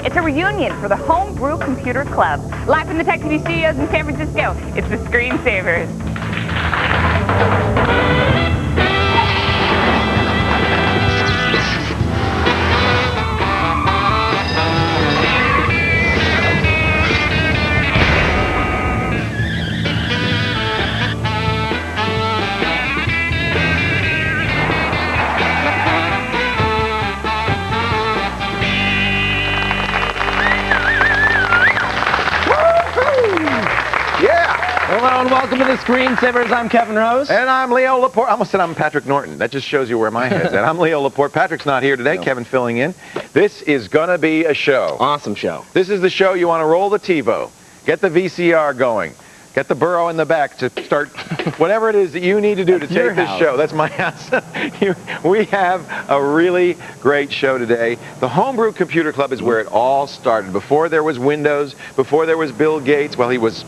It's a reunion for the Homebrew Computer Club. Live from the Tech TV studios in San Francisco, it's the ScreenSavers. Hello and welcome to the ScreenSavers. I'm Kevin Rose. And I'm Leo Laporte. I almost said I'm Patrick Norton. That just shows you where my head's at. I'm Leo Laporte. Patrick's not here today. No. Kevin filling in. This is going to be a show. Awesome show. This is the show you want to roll the TiVo, get the VCR going, get the burro in the back to start whatever it is that you need to do to take this show. That's my house. We have a really great show today. The Homebrew Computer Club is where it all started. Before there was Windows, before there was Bill Gates, well, he was...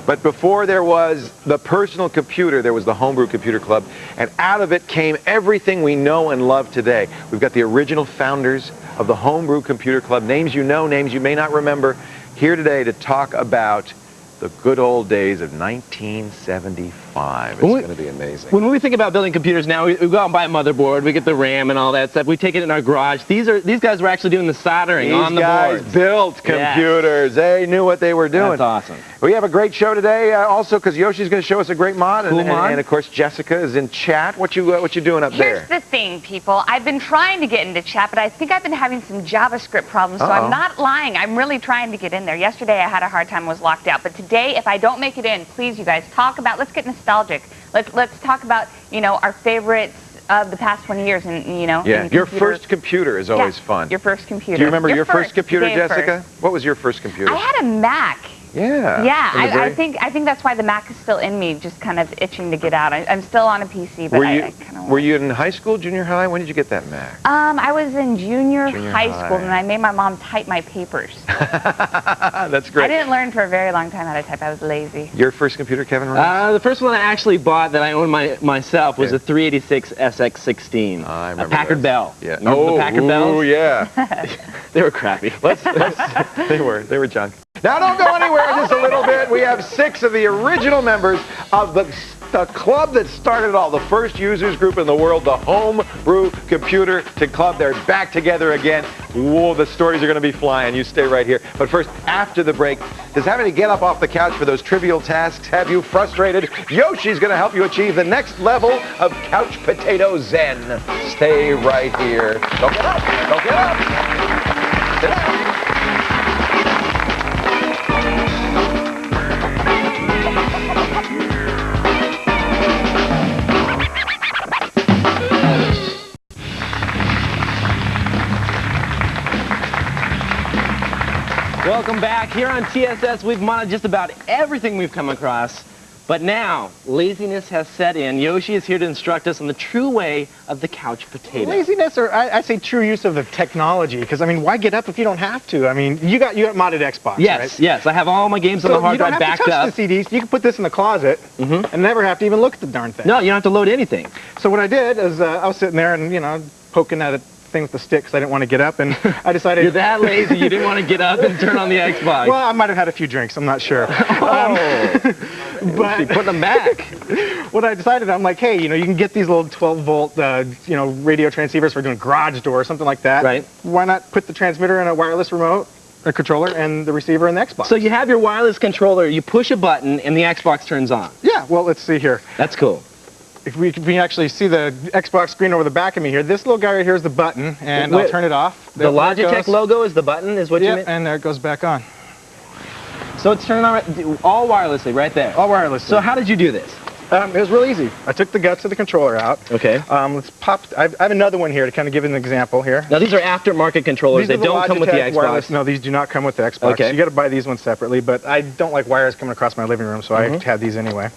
But before there was the personal computer, there was the Homebrew Computer Club, and out of it came everything we know and love today. We've got the original founders of the Homebrew Computer Club, names you know, names you may not remember, here today to talk about the good old days of 1975. It's going to be amazing. When we think about building computers now, we go out and buy a motherboard, we get the RAM and all that stuff. We take it in our garage. These guys were actually doing the soldering on the boards. These guys built computers. Yes. They knew what they were doing. That's awesome. We have a great show today, also because Yoshi's going to show us a great mod, and of course Jessica is in chat. What you doing up there? Here's the thing, people. I've been trying to get into chat, but I think I've been having some JavaScript problems, so I'm not lying. I'm really trying to get in there. Yesterday I had a hard time, was locked out, but today, if I don't make it in, please, you guys, let's get nostalgic. Let's talk about, our favorites of the past 20 years, and Yeah, your first computer is always fun. Your first computer. Do you remember your first computer, Jessica? What was your first computer? I had a Mac. Yeah. Yeah, I think that's why the Mac is still in me, just kind of itching to get out. I'm still on a PC, but I kind of were you in high school, junior high? When did you get that Mac? I was in junior high school, and I made my mom type my papers. That's great. I didn't learn for a very long time how to type. I was lazy. Your first computer, Kevin Rose? The first one I actually bought that I owned myself was a 386 SX16. I remember a Packard Bell. Yeah. Remember the Packard Bells? Oh, yeah. They were crappy. They were junk. Now don't go anywhere just a little bit. We have 6 of the original members of the club that started it all, the first users group in the world, the Homebrew Computer Club. They're back together again. Whoa, the stories are going to be flying. You stay right here. But first, after the break, does having to get up off the couch for those trivial tasks have you frustrated? Yoshi's going to help you achieve the next level of couch potato zen. Stay right here. Don't get up. Don't get up. Sit down. Welcome back. Here on TSS, we've modded just about everything we've come across. But now, laziness has set in. Yoshi is here to instruct us on the true way of the couch potato. Laziness, or I say true use of the technology, because, I mean, why get up if you don't have to? I mean, you got modded Xbox, yes, right? Yes, I have all my games on the hard drive backed up. You don't have to touch the CDs. You can put this in the closet and never have to even look at the darn thing. No, you don't have to load anything. So what I did is I was sitting there and, poking at it. Thing with the stick because I didn't want to get up, and I decided... You're that lazy, you didn't want to get up and turn on the Xbox. Well, I might have had a few drinks, I'm not sure. But put them back. What I decided, I'm like, hey, you can get these little 12-volt, radio transceivers for doing garage door or something like that. Right. Why not put the transmitter in a wireless remote, a controller, and the receiver in the Xbox? So you have your wireless controller, you push a button, and the Xbox turns on. Yeah, well, let's see here. That's cool. If we can actually see the Xbox screen over the back of me here, this little guy right here is the button, and I'll turn it off. The Logitech logo is the button, is what you mean? And there it goes back on. So it's turned on all wirelessly, right there? All wirelessly. So how did you do this? It was real easy. I took the guts of the controller out. Okay. Let's pop. I have another one here to kind of give an example here. Now these are aftermarket controllers. They don't come with the Xbox. Wireless. No, these do not come with the Xbox. Okay. You got to buy these ones separately. But I don't like wires coming across my living room, so I have these anyway.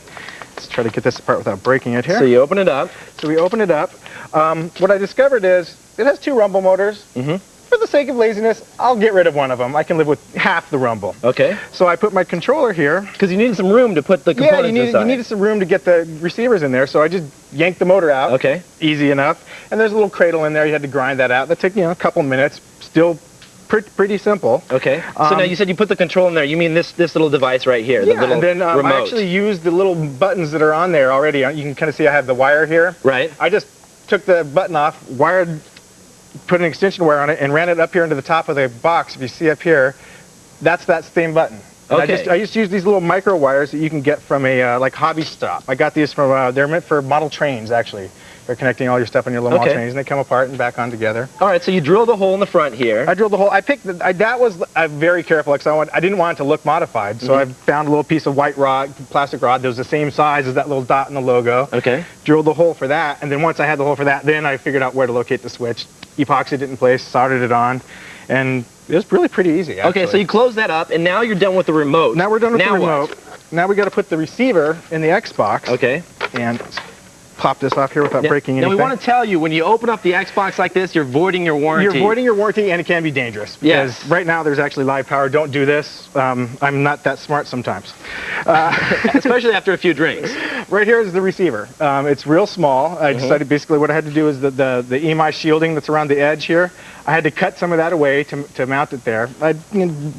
Let's try to get this apart without breaking it here. So you open it up. So we open it up. What I discovered is it has 2 rumble motors. For the sake of laziness, I'll get rid of one of them. I can live with half the rumble. Okay. So I put my controller here. Because you needed some room to put the components inside. You needed some room to get the receivers in there, so I just yanked the motor out. Okay. Easy enough. And there's a little cradle in there. You had to grind that out. That took, a couple minutes. Still pretty simple. Okay. So now you said you put the control in there. You mean this little device right here, the little and then remote. I actually used the little buttons that are on there already. You can kind of see I have the wire here. Right. I just took the button off, put an extension wire on it, and ran it up here into the top of the box. If you see up here, that's that same button. Okay. I just use these little micro wires that you can get from a like hobby shop. I got these from they're meant for model trains actually. They're connecting all your stuff on your little model trains, and they come apart and back on together. All right, so you drilled a hole in the front here. I drilled the hole. I picked that was very careful because I didn't want it to look modified. So I found a little piece of white rod, plastic rod that was the same size as that little dot in the logo. Okay. Drilled the hole for that, and then once I had the hole for that, then I figured out where to locate the switch. Epoxied it in place, soldered it on, and it was really pretty easy, actually. Okay, so you close that up, and now you're done with the remote. Now we're done with the remote. What? Now we got to put the receiver in the Xbox. Okay. And pop this off here without breaking anything. Now we want to tell you, when you open up the Xbox like this, you're voiding your warranty. You're voiding your warranty, and it can be dangerous. Because right now there's actually live power. Don't do this. I'm not that smart sometimes. Especially after a few drinks. Right here is the receiver. It's real small. I decided basically what I had to do is the EMI shielding that's around the edge here, I had to cut some of that away to mount it there. I'm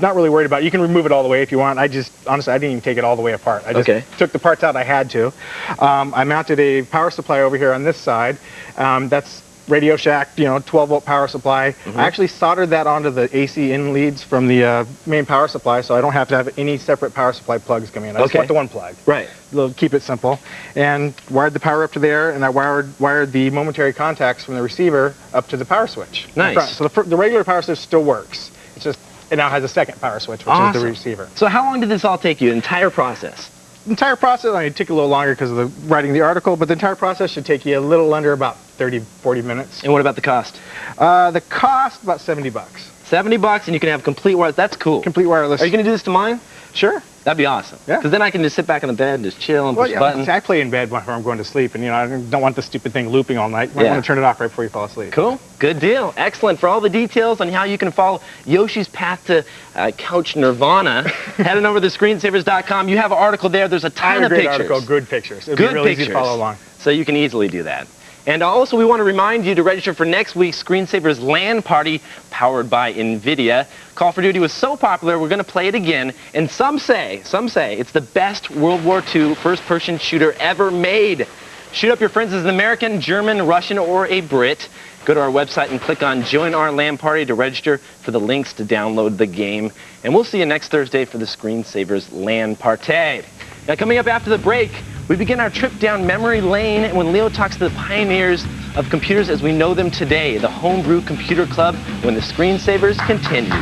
not really worried about it. You can remove it all the way if you want. Honestly, I didn't even take it all the way apart. I just took the parts out I had to. I mounted a power supply over here on this side. That's Radio Shack, 12-volt power supply. I actually soldered that onto the AC in leads from the main power supply, so I don't have to have any separate power supply plugs coming in. I just want the one plug. Right. Keep it simple. And wired the power up to there, and I wired the momentary contacts from the receiver up to the power switch. Nice. So the regular power switch still works. It's just it now has a second power switch, which is the receiver. So how long did this all take you, the entire process? The entire process, it took a little longer because of writing the article, but the entire process should take you a little under about 30, 40 minutes. And what about the cost? The cost, about $70. $70, and you can have complete wireless. That's cool. Complete wireless. Are you going to do this to mine? Sure. That'd be awesome. Yeah. Because then I can just sit back in the bed and just chill and push buttons. I play in bed when I'm going to sleep, and I don't want the stupid thing looping all night. You might want to turn it off right before you fall asleep. Cool. Good deal. Excellent. For all the details on how you can follow Yoshi's path to couch nirvana, head on over to ScreenSavers.com. You have an article there. There's a ton of pictures. Article, good pictures. It'll be really easy to follow along. So you can easily do that. And also, we want to remind you to register for next week's ScreenSavers LAN party powered by NVIDIA. Call for Duty was so popular, we're going to play it again. And some say it's the best World War II first-person shooter ever made. Shoot up your friends as an American, German, Russian, or a Brit. Go to our website and click on Join Our LAN Party to register for the links to download the game. And we'll see you next Thursday for the ScreenSavers LAN Party. Now, coming up after the break, we begin our trip down memory lane when Leo talks to the pioneers of computers as we know them today, the Homebrew Computer Club, when the ScreenSavers continues.